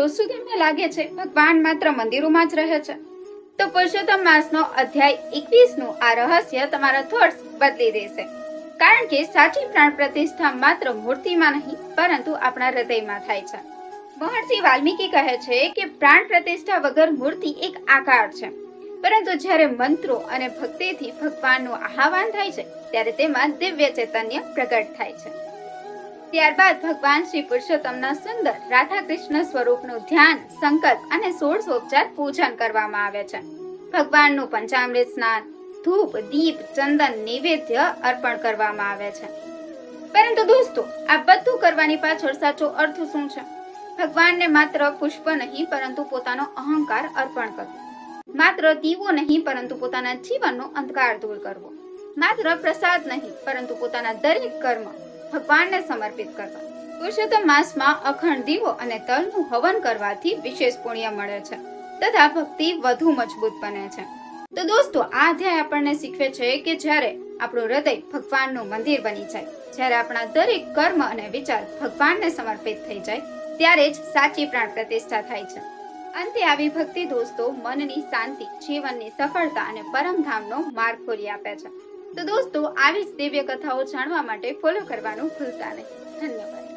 દોસ્તો, શું તમને લાગે છે ભગવાન માત્ર મંદિરોમાં જ રહે છે? તો પુરુષોત્તમ માસનો અધ્યાય 21નું આ રહસ્ય તમારા થોટ્સ બદલી દેશે. કારણ કે સાચી પ્રાણ પ્રતિષ્ઠા માત્ર મૂર્તિમાં નહીં પરંતુ આપણા હૃદયમાં થાય છે. મહર્ષિ વાલ્મીકી કહે છે કે પ્રાણ પ્રતિષ્ઠા વગર મૂર્તિ એક આકાર છે, પરંતુ જ્યારે મંત્રો અને ભક્તિથી ભગવાનનું આહવાન થાય છે ત્યારે તેમાં દિવ્ય ચૈતન્ય પ્રગટ થાય છે. ત્યારબાદ ભગવાન શ્રી પુરુષોત્તમના સુંદર રાધા કૃષ્ણ સ્વરૂપનું ધ્યાન, સંકલ્પ અને 16 પૂજન કરવામાં આવે છે. ભગવાનનું પંચામૃત સ્નાન, ધૂપ, દીપ, ચંદન, નૈવેદ્ય અર્પણ કરવામાં આવે છે. પરંતુ દોસ્તો, આ બધું કરવાની પાછળ સાચો અર્થ શું છે? ભગવાનને માત્ર પુષ્પ નહીં પરંતુ પોતાનો અહંકાર અર્પણ કરવો, માત્ર દીવો નહીં પરંતુ પોતાના જીવનનો અંધકાર દૂર કરવો, માત્ર પ્રસાદ નહીં પરંતુ પોતાના દરેક કર્મ ભગવાનને સમર્પિત કરવા. પુરુષોત્તમ માસમાં અખંડ દીવો અને તલનું હવન કરવાથી વિશેષ પુણ્ય મળે છે તથા ભક્તિ વધુ મજબૂત બને છે. તો દોસ્તો, આ અધ્યાય આપણને શીખવે છે કે જ્યારે આપણું હૃદય ભગવાનનું મંદિર બની જાય, જ્યારે આપણા દરેક કર્મ અને વિચાર ભગવાનને સમર્પિત થઈ જાય, ત્યારે જ સાચી પ્રાણ પ્રતિષ્ઠા થાય છે. અંતે આવી ભક્તિ દોસ્તો મનની શાંતિ, જીવનની સફળતા અને પરમધામનો માર્ગ ખોલી આપે છે. તો દોસ્તો, આવી જ દિવ્ય કથાઓ જાણવા માટે ફોલો કરવાનું ભૂલતા નહીં. ધન્યવાદ.